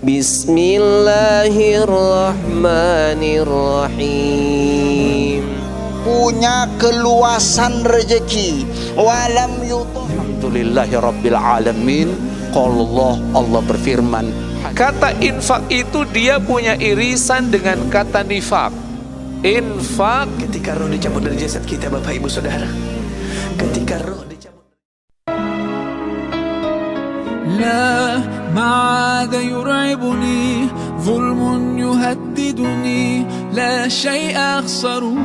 Bismillahirrahmanirrahim. Punya keluasan rezeki. Walam yutuh. Alhamdulillahirabbil alamin. Qala Allah berfirman, kata infak itu dia punya irisan dengan kata nifak. Infak ketika roh dicabut dari jasad kita, Bapak Ibu Saudara. Ketika roh dicabut. لا ما عاد يرعبني ظلم يهددني لا شيء أخسره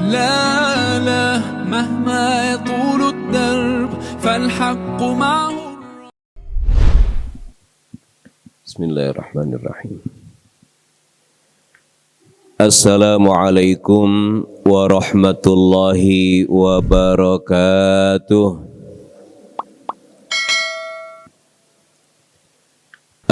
لا مهما يطول الدرب فالحق معه. Bismillahirrahmanirrahim. Assalamualaikum warahmatullahi wabarakatuh.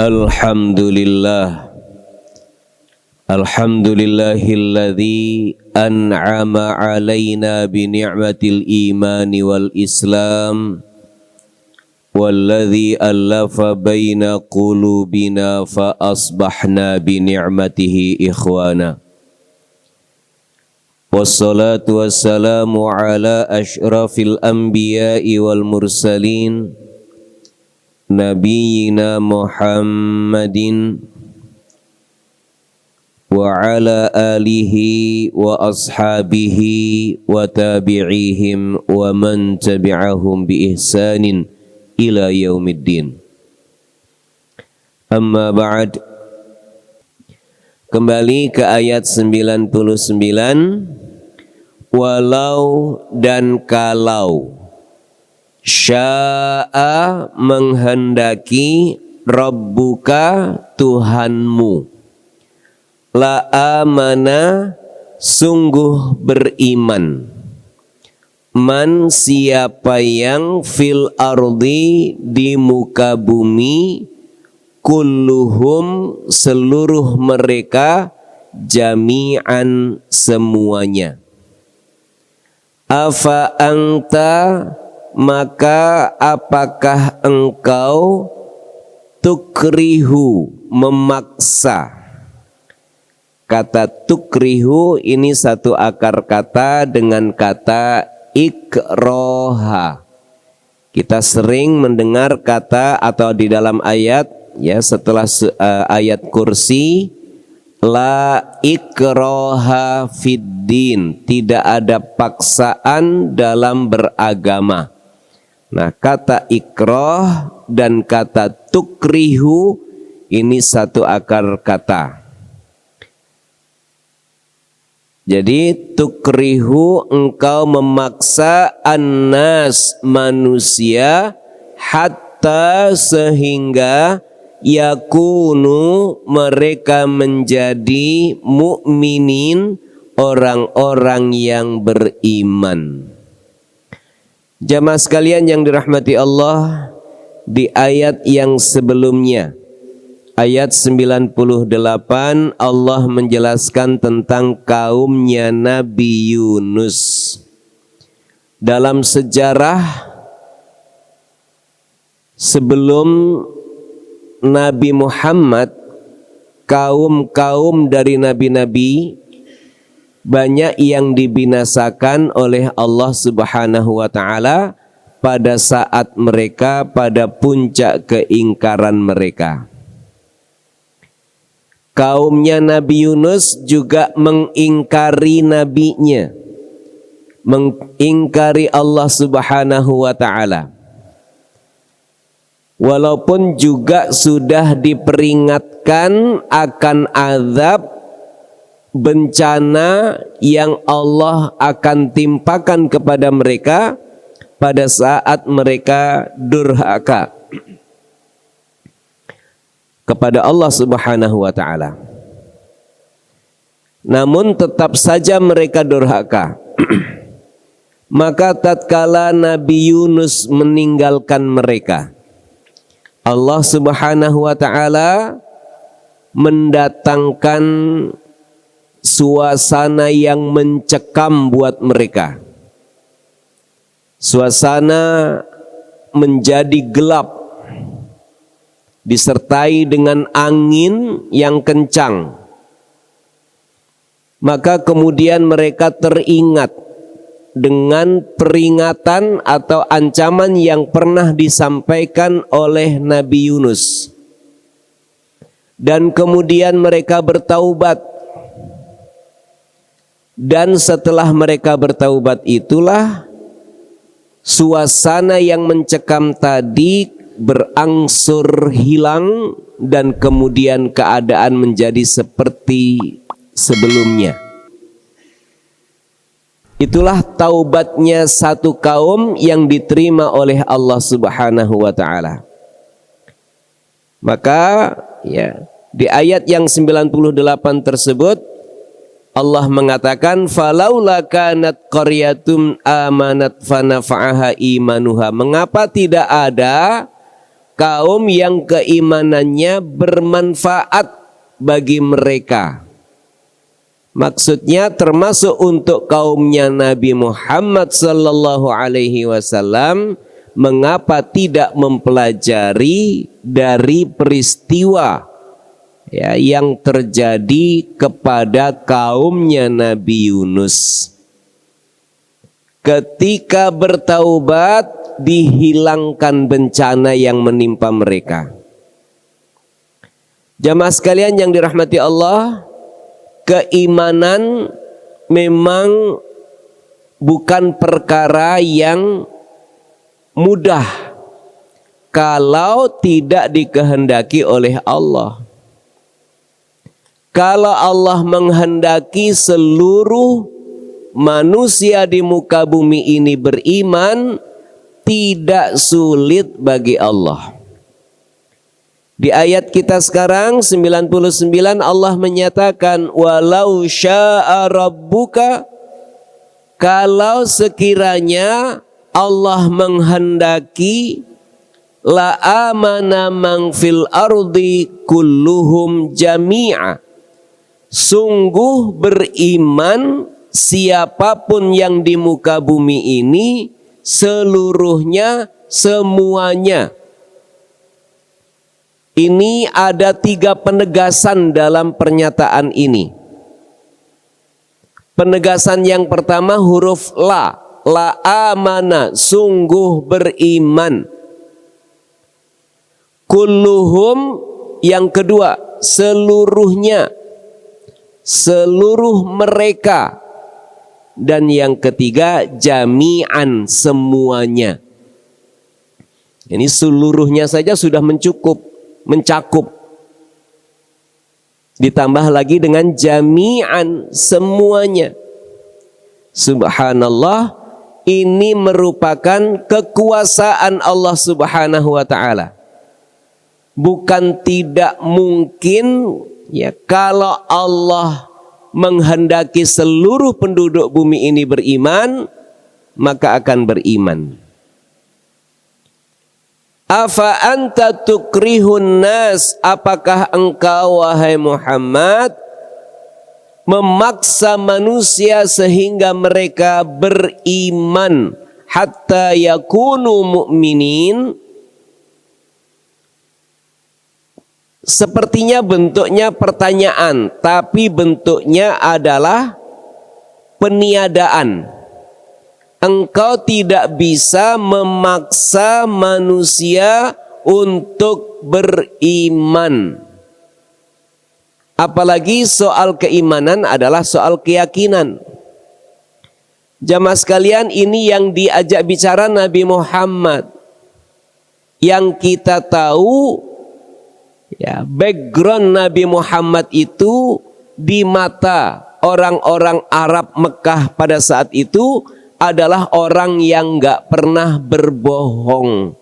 Alhamdulillahilladzi an'ama alaina bi ni'matil imani wal islam walladzi allafa baina qulubina fa asbahna bi ni'matihi ikhwana. Wassalatu wassalamu ala asyrafil anbiya'i wal mursalin Nabiyyina Muhammadin wa ala alihi wa ashabihi wa tabi'ihim wa man tabi'ahum bi ihsanin ila yaumiddin. Amma ba'd. Kembali ke ayat 99. Walau dan kalau sya'a menghendaki Rabbuka Tuhanmu, la amana sungguh beriman, man siapa yang fil ardi di muka bumi, kulluhum seluruh mereka, jami'an semuanya. Afa anta maka apakah engkau tukrihu memaksa. Kata tukrihu ini satu akar kata dengan kata ikroha. Kita sering mendengar kata atau di dalam ayat ya setelah ayat kursi, la ikroha fiddin, tidak ada paksaan dalam beragama. Nah, kata ikroh dan kata tukrihu ini satu akar kata. Jadi tukrihu engkau memaksa annas manusia hatta sehingga yakunu mereka menjadi mukminin, orang-orang yang beriman. Jamaah sekalian yang dirahmati Allah, di ayat yang sebelumnya, ayat 98, Allah menjelaskan tentang kaumnya Nabi Yunus. Dalam sejarah sebelum Nabi Muhammad, kaum-kaum dari nabi-nabi banyak yang dibinasakan oleh Allah Subhanahu wa ta'ala pada saat mereka pada puncak keingkaran mereka. Kaumnya Nabi Yunus juga mengingkari nabinya, mengingkari Allah Subhanahu wa ta'ala. Walaupun juga sudah diperingatkan akan azab bencana yang Allah akan timpakan kepada mereka pada saat mereka durhaka kepada Allah Subhanahu wa ta'ala. Namun tetap saja mereka durhaka. Maka tatkala Nabi Yunus meninggalkan mereka, Allah Subhanahu wa ta'ala mendatangkan suasana yang mencekam buat mereka. Suasana menjadi gelap. disertai dengan angin yang kencang. Maka kemudian mereka teringat dengan peringatan atau ancaman yang pernah disampaikan oleh Nabi Yunus. Dan kemudian mereka bertaubat. Dan setelah mereka bertaubat itulah suasana yang mencekam tadi berangsur hilang dan kemudian keadaan menjadi seperti sebelumnya. Itulah taubatnya satu kaum yang diterima oleh Allah Subhanahu wa taala. Maka ya, di ayat yang 98 tersebut Allah mengatakan falaula kanat qaryatun amanat fanafa'aha imanuha. Mengapa tidak ada kaum yang keimanannya bermanfaat bagi mereka? Maksudnya termasuk untuk kaumnya Nabi Muhammad sallallahu alaihi wasallam, mengapa tidak mempelajari dari peristiwa ya yang terjadi kepada kaumnya Nabi Yunus. Ketika bertaubat dihilangkan bencana yang menimpa mereka. Jamaah sekalian yang dirahmati Allah, keimanan memang bukan perkara yang mudah kalau tidak dikehendaki oleh Allah. Kalau Allah menghendaki seluruh manusia di muka bumi ini beriman, tidak sulit bagi Allah. Di ayat kita sekarang 99 Allah menyatakan walau syaa rabbuka, kalau sekiranya Allah menghendaki la amana man fil ardi kulluhum jami'a. Sungguh beriman siapapun yang di muka bumi ini seluruhnya, semuanya. Ini ada 3 penegasan dalam pernyataan ini. Penegasan yang pertama huruf la amana, sungguh beriman. Kulluhum yang kedua, seluruhnya, seluruh mereka. Dan yang ketiga jami'an, semuanya. Ini seluruhnya saja sudah mencakup. Ditambah lagi dengan jami'an, semuanya. Subhanallah, ini merupakan kekuasaan Allah Subhanahu wa taala. Bukan tidak mungkin ya kalau Allah menghendaki seluruh penduduk bumi ini beriman, maka akan beriman. Afa anta tukrihun nas, apakah engkau wahai Muhammad memaksa manusia sehingga mereka beriman hatta yakunu mu'minin? Sepertinya bentuknya pertanyaan, tapi bentuknya adalah peniadaan. Engkau tidak bisa memaksa manusia untuk beriman. Apalagi soal keimanan adalah soal keyakinan. Jamaah sekalian, ini yang diajak bicara Nabi Muhammad. Yang kita tahu ya, background Nabi Muhammad itu di mata orang-orang Arab Mekah pada saat itu adalah orang yang gak pernah berbohong,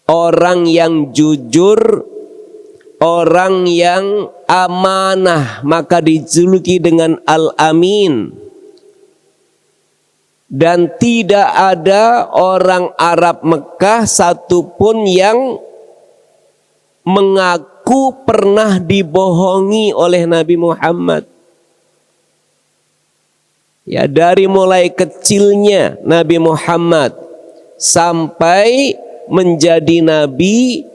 orang yang jujur, orang yang amanah, maka dijuluki dengan Al-Amin. Dan tidak ada orang Arab Mekah satupun yang mengaku pernah dibohongi oleh Nabi Muhammad. Ya, dari mulai kecilnya Nabi Muhammad sampai menjadi nabi,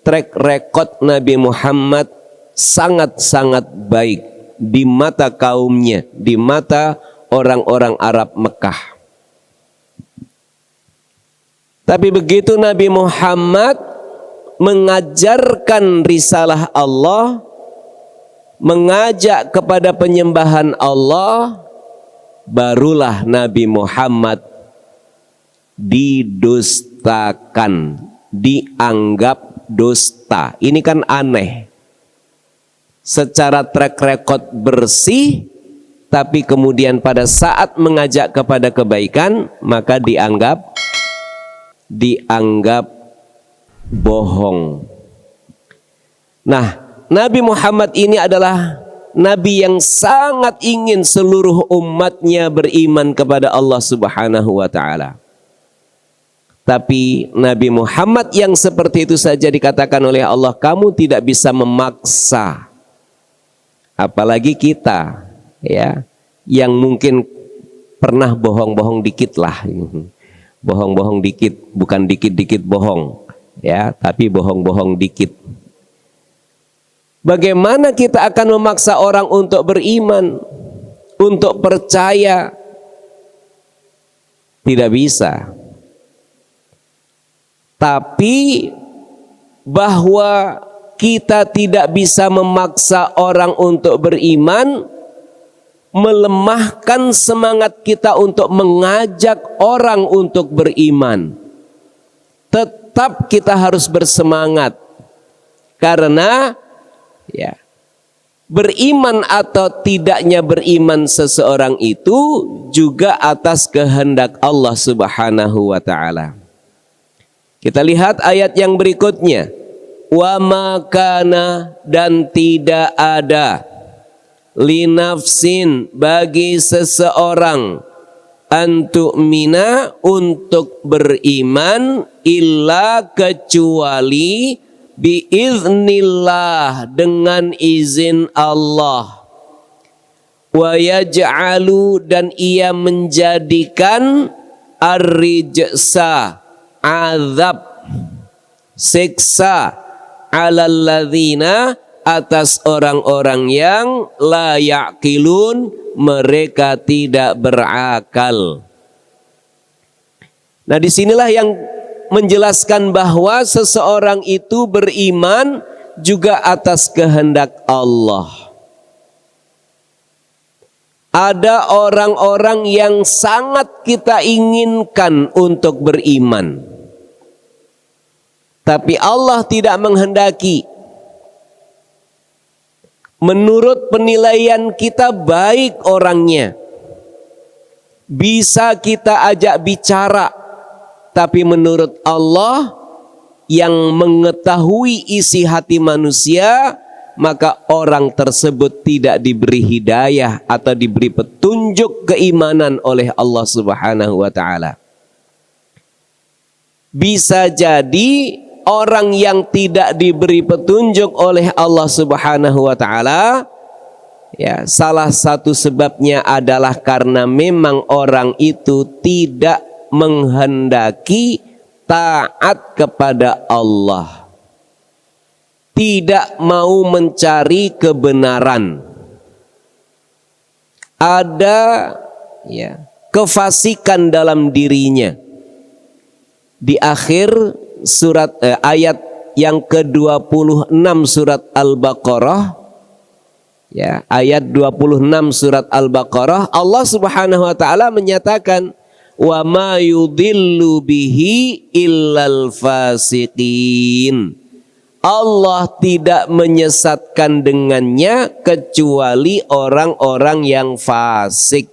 track record Nabi Muhammad sangat-sangat baik di mata kaumnya, di mata orang-orang Arab Mekah. Tapi begitu Nabi Muhammad mengajarkan risalah Allah, mengajak kepada penyembahan Allah, barulah Nabi Muhammad didustakan, dianggap dusta. Ini kan aneh. Secara track record bersih, tapi kemudian pada saat mengajak kepada kebaikan, maka dianggap bohong. Nah, Nabi Muhammad ini adalah Nabi yang sangat ingin seluruh umatnya beriman kepada Allah Subhanahu wa ta'ala. Tapi Nabi Muhammad yang seperti itu saja dikatakan oleh Allah, kamu tidak bisa memaksa. Apalagi kita, ya, yang mungkin pernah bohong-bohong dikit lah. Bohong-bohong dikit, bukan dikit-dikit bohong, ya, tapi bohong-bohong dikit. Bagaimana kita akan memaksa orang untuk beriman, untuk percaya? Tidak bisa. Tapi bahwa kita tidak bisa memaksa orang untuk beriman, melemahkan semangat kita untuk mengajak orang untuk beriman. Tetap kita harus bersemangat, karena ya, beriman atau tidaknya beriman seseorang itu juga atas kehendak Allah Subhanahu wa ta'ala. Kita lihat ayat yang berikutnya. Wa makana, dan tidak ada, linafsin, bagi seseorang, antu'mina, untuk beriman, illa, kecuali, biiznillah, dengan izin Allah. Wa yaj'alu, dan ia menjadikan, ar-rijsa, azab, siksa, alalladzina, atas orang-orang yang la ya'qilun, mereka tidak berakal. Nah, disinilah yang menjelaskan bahwa seseorang itu beriman juga atas kehendak Allah. Ada orang-orang yang sangat kita inginkan untuk beriman, tapi Allah tidak menghendaki. Menurut penilaian kita baik orangnya, bisa kita ajak bicara, tapi menurut Allah yang mengetahui isi hati manusia, maka orang tersebut tidak diberi hidayah atau diberi petunjuk keimanan oleh Allah Subhanahu wa ta'ala. Bisa jadi orang yang tidak diberi petunjuk oleh Allah Subhanahu wa ta'ala, ya, salah satu sebabnya adalah karena memang orang itu tidak menghendaki taat kepada Allah, tidak mau mencari kebenaran. Ada, ya, kefasikan dalam dirinya. Di akhir surat ayat yang ke-26 surat Al-Baqarah, ya, ayat 26 surat Al-Baqarah, Allah Subhanahu wa ta'ala menyatakan, wa ma yudillu bihi illal fasiqin. Allah tidak menyesatkan dengannya kecuali orang-orang yang fasik.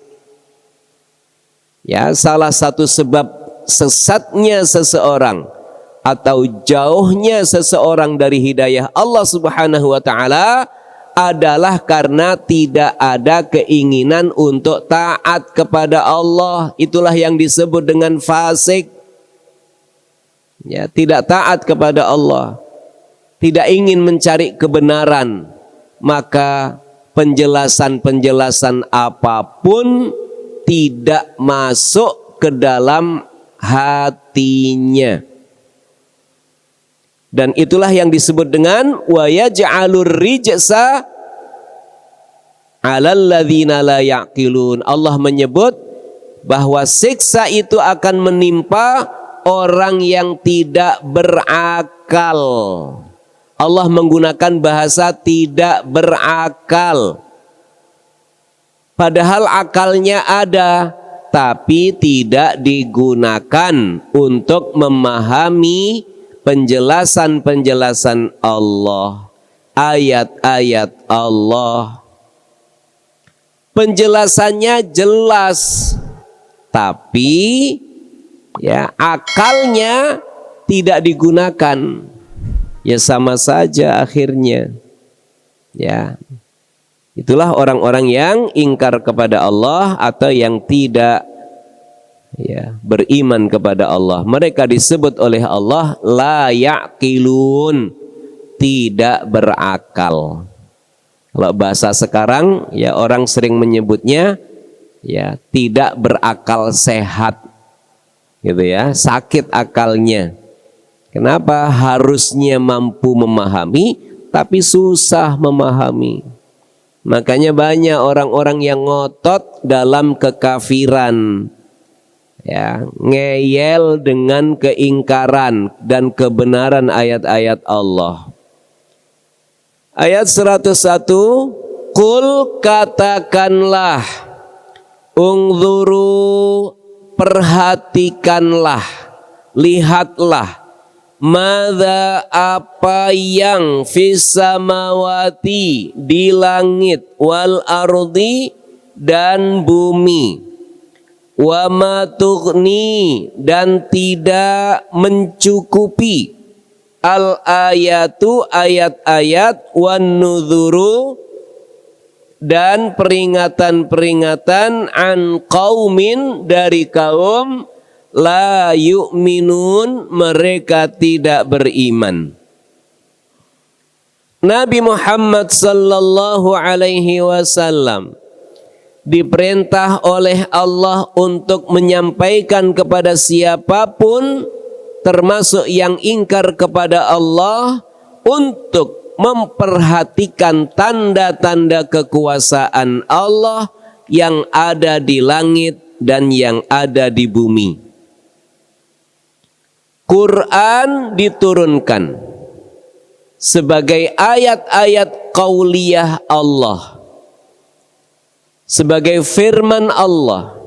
Ya, salah satu sebab sesatnya seseorang atau jauhnya seseorang dari hidayah Allah Subhanahu wa ta'ala adalah karena tidak ada keinginan untuk taat kepada Allah. Itulah yang disebut dengan fasik. Ya, tidak taat kepada Allah, tidak ingin mencari kebenaran, maka penjelasan-penjelasan apapun tidak masuk ke dalam hatinya. Dan itulah yang disebut dengan wa yaj'alur rijsa 'alal ladzina la ya'qilun. Allah menyebut bahwa siksa itu akan menimpa orang yang tidak berakal. Allah menggunakan bahasa tidak berakal. Padahal akalnya ada, tapi tidak digunakan untuk memahami penjelasan-penjelasan Allah, ayat-ayat Allah. Penjelasannya jelas, tapi ya akalnya tidak digunakan. Ya sama saja akhirnya. Ya. Itulah orang-orang yang ingkar kepada Allah atau yang tidak beriman kepada Allah. Mereka disebut oleh Allah la ya'qilun, tidak berakal. Kalau bahasa sekarang ya orang sering menyebutnya ya tidak berakal sehat. Gitu ya, sakit akalnya. Kenapa? Harusnya mampu memahami tapi susah memahami. Makanya banyak orang-orang yang ngotot dalam kekafiran, ya, ngeyel dengan keingkaran dan kebenaran ayat-ayat Allah. Ayat 101, Qul katakanlah, ungzuru perhatikanlah, lihatlah, madza apa yang fis samawati di langit, wal ardi dan bumi, wa ma tughni dan tidak mencukupi, al ayatu ayat-ayat, wan nuzuru dan peringatan-peringatan, an qaumin dari kaum la yu'minun mereka tidak beriman. Nabi Muhammad sallallahu alaihi wasallam diperintah oleh Allah untuk menyampaikan kepada siapapun termasuk yang ingkar kepada Allah untuk memperhatikan tanda-tanda kekuasaan Allah yang ada di langit dan yang ada di bumi. Quran diturunkan sebagai ayat-ayat qauliyah Allah, sebagai firman Allah,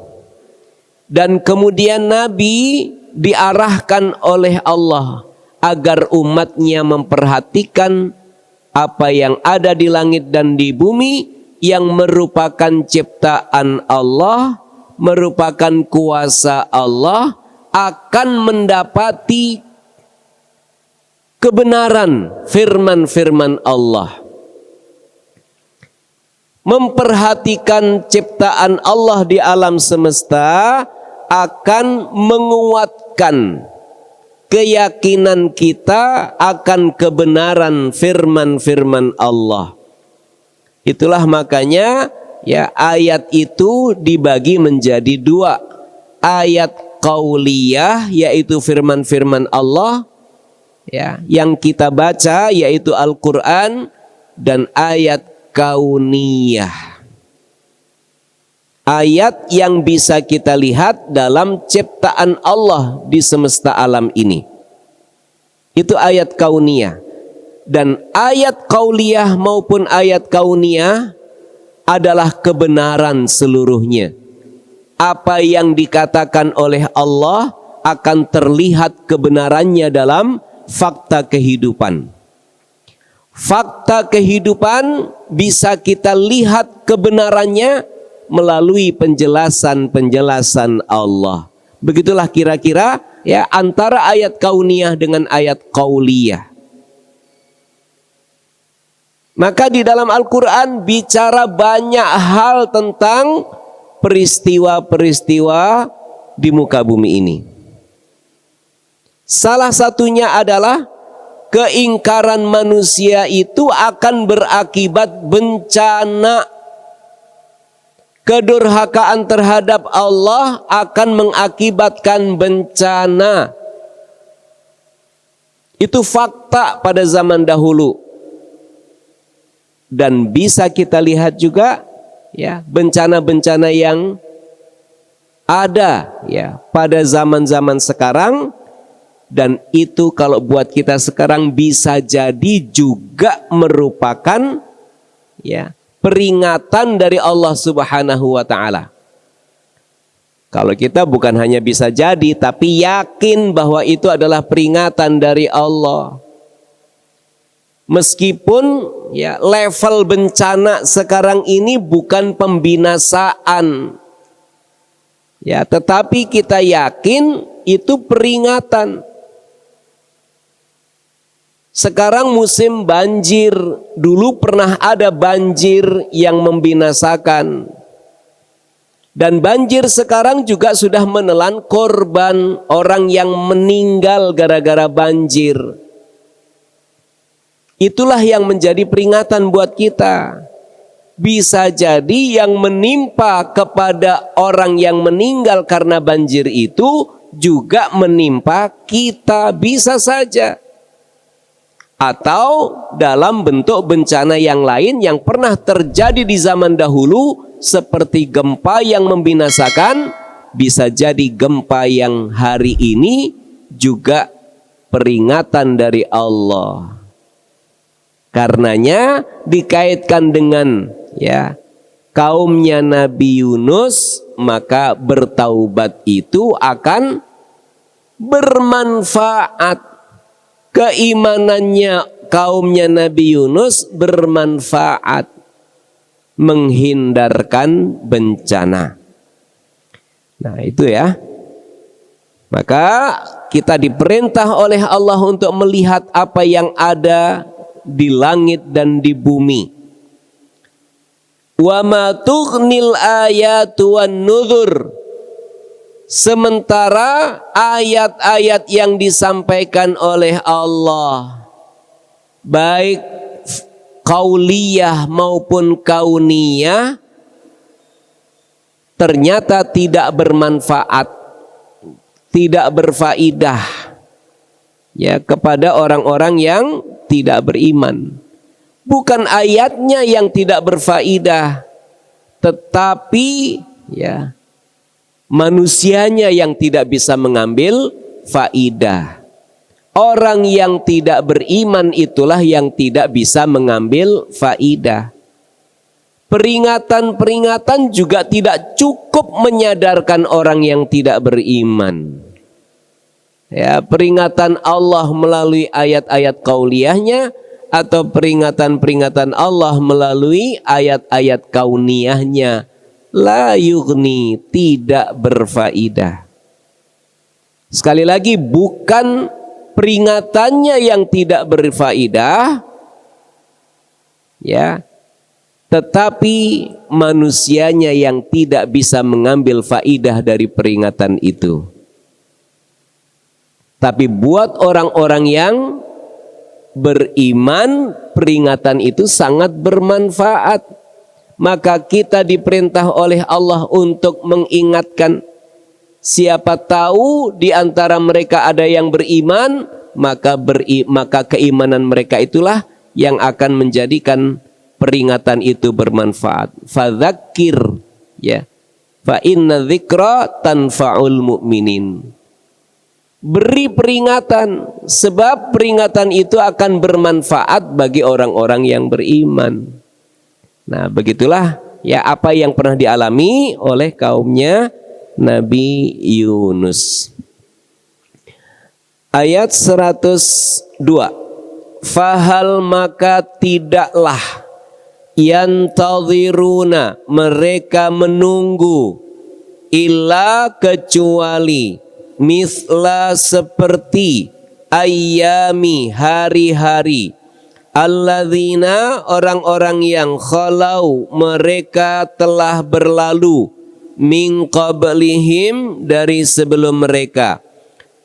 dan kemudian Nabi diarahkan oleh Allah agar umatnya memperhatikan apa yang ada di langit dan di bumi yang merupakan ciptaan Allah, merupakan kuasa Allah, akan mendapati kebenaran firman-firman Allah. Memperhatikan ciptaan Allah di alam semesta akan menguatkan keyakinan kita akan kebenaran firman-firman Allah. Itulah makanya ya ayat itu dibagi menjadi dua. Ayat qauliyah yaitu firman-firman Allah ya yang kita baca yaitu Al-Qur'an, dan ayat kauniyah, ayat yang bisa kita lihat dalam ciptaan Allah di semesta alam ini. Itu ayat kauniyah. Dan ayat qauliyah maupun ayat kauniyah adalah kebenaran seluruhnya. Apa yang dikatakan oleh Allah akan terlihat kebenarannya dalam fakta kehidupan. Fakta kehidupan bisa kita lihat kebenarannya melalui penjelasan-penjelasan Allah. Begitulah kira-kira ya antara ayat kauniyah dengan ayat qauliyah. Maka di dalam Al-Quran bicara banyak hal tentang peristiwa-peristiwa di muka bumi ini. Salah satunya adalah keingkaran manusia itu akan berakibat bencana. Kedurhakaan terhadap Allah akan mengakibatkan bencana. Itu fakta pada zaman dahulu. Dan bisa kita lihat juga ya bencana-bencana yang ada ya pada zaman-zaman sekarang, dan itu kalau buat kita sekarang bisa jadi juga merupakan ya peringatan dari Allah Subhanahu wa taala. Kalau kita bukan hanya bisa jadi tapi yakin bahwa itu adalah peringatan dari Allah. Meskipun ya level bencana sekarang ini bukan pembinasaan, ya, tetapi kita yakin itu peringatan. Sekarang musim banjir, dulu pernah ada banjir yang membinasakan. Dan banjir sekarang juga sudah menelan korban orang yang meninggal gara-gara banjir. Itulah yang menjadi peringatan buat kita. Bisa jadi yang menimpa kepada orang yang meninggal karena banjir itu juga menimpa kita, bisa saja. Atau dalam bentuk bencana yang lain yang pernah terjadi di zaman dahulu, seperti gempa yang membinasakan, bisa jadi gempa yang hari ini juga peringatan dari Allah. Karenanya dikaitkan dengan ya kaumnya Nabi Yunus, maka bertaubat itu akan bermanfaat. Keimanannya kaumnya Nabi Yunus bermanfaat, menghindarkan bencana. Nah itu ya. Maka kita diperintah oleh Allah untuk melihat apa yang ada di langit dan di bumi. Wa ma tughnil ayatu wan nuzur. Sementara ayat-ayat yang disampaikan oleh Allah, baik qauliyah maupun kauniyah, ternyata tidak bermanfaat, tidak berfaedah ya kepada orang-orang yang tidak beriman. Bukan ayatnya yang tidak berfaedah, tetapi ya manusianya yang tidak bisa mengambil faidah. Orang yang tidak beriman itulah yang tidak bisa mengambil faidah. Peringatan-peringatan juga tidak cukup menyadarkan orang yang tidak beriman. Ya, peringatan Allah melalui ayat-ayat qauliyahnya atau peringatan-peringatan Allah melalui ayat-ayat kauniyahnya, la yughni, tidak berfaedah. Sekali lagi, bukan peringatannya yang tidak berfaedah ya, tetapi manusianya yang tidak bisa mengambil faedah dari peringatan itu. Tapi buat orang-orang yang beriman, peringatan itu sangat bermanfaat. Maka kita diperintah oleh Allah untuk mengingatkan. Siapa tahu di antara mereka ada yang beriman, maka keimanan mereka itulah yang akan menjadikan peringatan itu bermanfaat. Fadzakir ya, fa inna dzikra tanfa'ul mu'minin. Beri peringatan, sebab peringatan itu akan bermanfaat bagi orang-orang yang beriman. Nah, begitulah ya apa yang pernah dialami oleh kaumnya Nabi Yunus. Ayat 102. Fahal maka tidaklah yantadhiruna, mereka menunggu, illa kecuali misla seperti ayyami hari-hari, alladzina orang-orang yang khalau mereka telah berlalu, min qablihim dari sebelum mereka.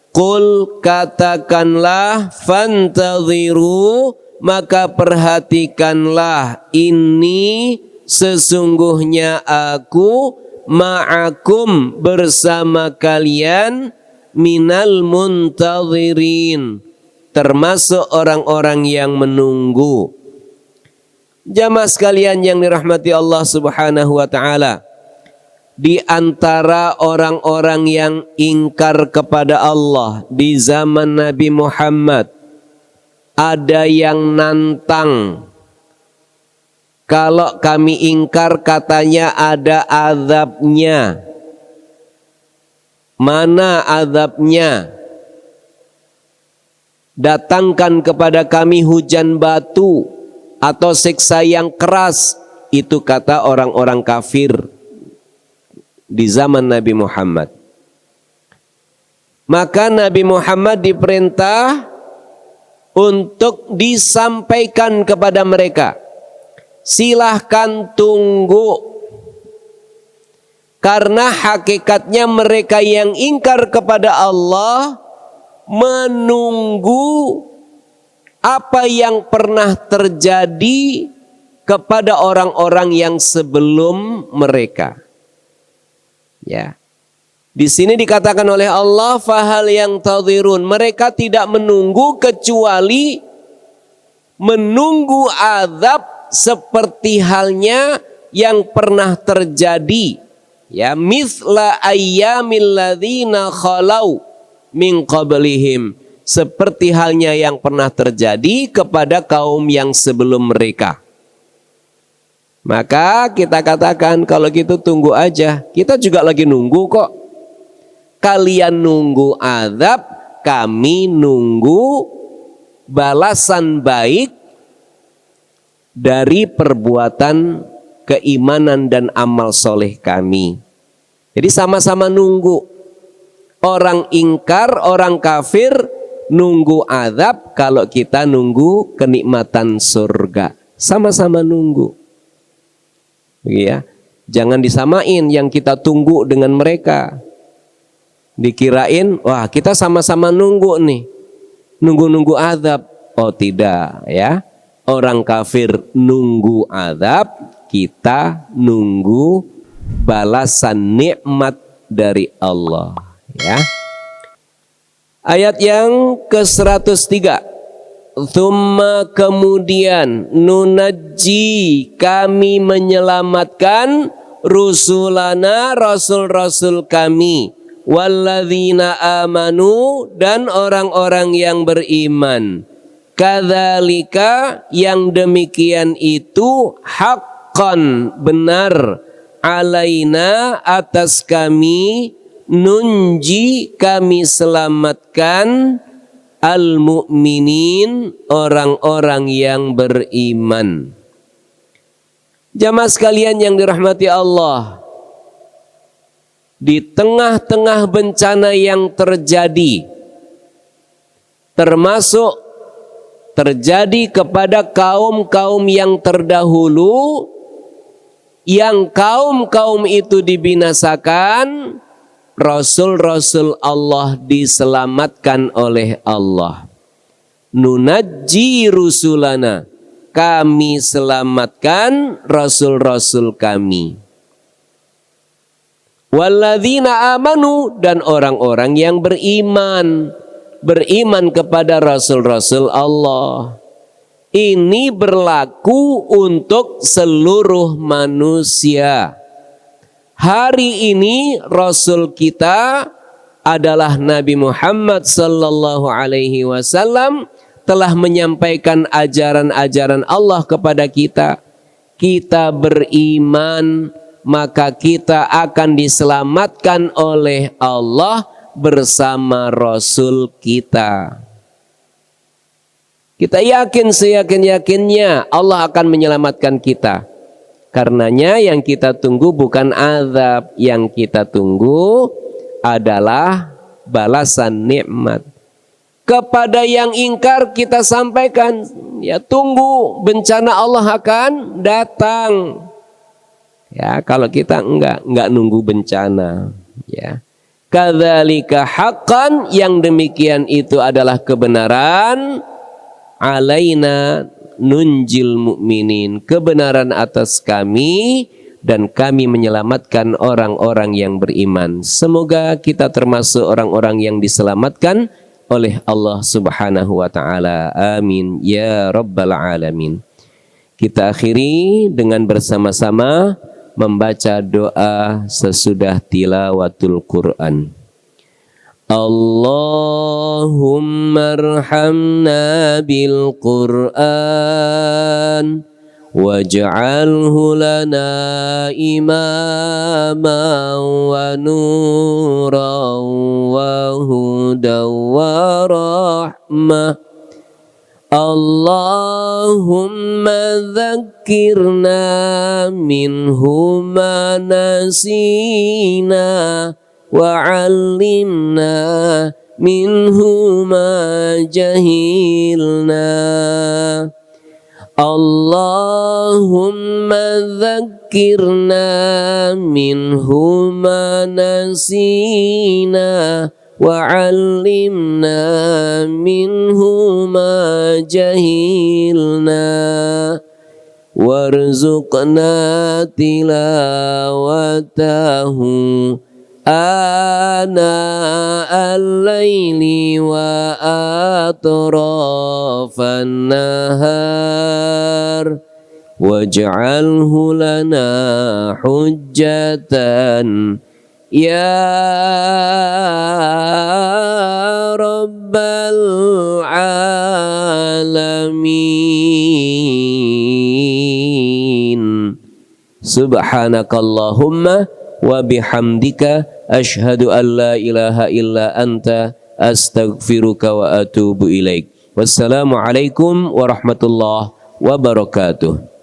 Qul katakanlah, fantadhiru maka perhatikanlah, ini sesungguhnya aku ma'akum bersama kalian, minal muntadhirin termasuk orang-orang yang menunggu. Jamaah sekalian yang dirahmati Allah Subhanahu wa taala, di antara orang-orang yang ingkar kepada Allah di zaman Nabi Muhammad, ada yang nantang, kalau kami ingkar katanya ada azabnya. Mana azabnya? Datangkan kepada kami hujan batu atau siksa yang keras. Itu kata orang-orang kafir di zaman Nabi Muhammad. Maka Nabi Muhammad diperintah untuk disampaikan kepada mereka, silahkan tunggu. Karena hakikatnya mereka yang ingkar kepada Allah menunggu apa yang pernah terjadi kepada orang-orang yang sebelum mereka. Ya. Di sini dikatakan oleh Allah, fahal yang tadhirun, mereka tidak menunggu kecuali menunggu azab seperti halnya yang pernah terjadi. Ya, mithla ayyamil ladzina khalau min qablihim, seperti halnya yang pernah terjadi kepada kaum yang sebelum mereka. Maka kita katakan kalau gitu tunggu aja. Kita juga lagi nunggu kok. Kalian nunggu azab, kami nunggu balasan baik dari perbuatan keimanan dan amal soleh kami. Jadi sama-sama nunggu. Orang ingkar, orang kafir nunggu azab, kalau kita nunggu kenikmatan surga. Sama-sama nunggu. Ya, jangan disamain yang kita tunggu dengan mereka. Dikirain, wah kita sama-sama nunggu nih. Nunggu-nunggu azab. Oh tidak ya. Orang kafir nunggu azab, kita nunggu balasan nikmat dari Allah, ya. Ayat yang ke-103. Tsumma, kemudian, nunajji, kami menyelamatkan rusulana, rasul-rasul kami, walladzina amanu, dan orang-orang yang beriman. Kadzalika, yang demikian itu, haqqan, benar, alaina, atas kami, nunji, kami selamatkan, al-mu'minin, orang-orang yang beriman. Jamaah sekalian yang dirahmati Allah, di tengah-tengah bencana yang terjadi, termasuk terjadi kepada kaum-kaum yang terdahulu, yang kaum-kaum itu dibinasakan, Rasul-Rasul Allah diselamatkan oleh Allah. Nunajji rusulana, kami selamatkan Rasul-Rasul kami. Walladzina amanu, dan orang-orang yang beriman. Beriman kepada Rasul-Rasul Allah. Ini berlaku untuk seluruh manusia. Hari ini Rasul kita adalah Nabi Muhammad sallallahu alaihi wasallam, telah menyampaikan ajaran-ajaran Allah kepada kita. Kita beriman, maka kita akan diselamatkan oleh Allah bersama Rasul kita. Kita yakin seyakin-yakinnya Allah akan menyelamatkan kita. Karenanya yang kita tunggu bukan azab, yang kita tunggu adalah balasan nikmat. Kepada yang ingkar kita sampaikan, ya tunggu, bencana Allah akan datang. Ya, kalau kita enggak nunggu bencana, ya. Kadzalika haqqan, yang demikian itu adalah kebenaran, alaina nunjil mu'minin, kebenaran atas kami dan kami menyelamatkan orang-orang yang beriman. Semoga kita termasuk orang-orang yang diselamatkan oleh Allah Subhanahu wa taala. Amin ya rabbal alamin. Kita akhiri dengan bersama-sama membaca doa sesudah tilawatul Quran. Allahumma arhamna bil Quran waj'alhu lana imaman wa nuran wa hudan wa rahmah. Allahumma dzakkirna minhu ma nasina wa 'allimna minhu ma jahilna. Allahumma dzakkirna minhu ma nasina wa 'allimna minhu ma jahilna warzuqna tilawatahu ana al-laili wa atrafan nahar waj'alhu lana hujjatan ya rabbal alamin. Subhanakallahumma wa bihamdika asyhadu an la ilaha illa anta astaghfiruka wa atubu ilaik. Wassalamu alaikum warahmatullahi wabarakatuh.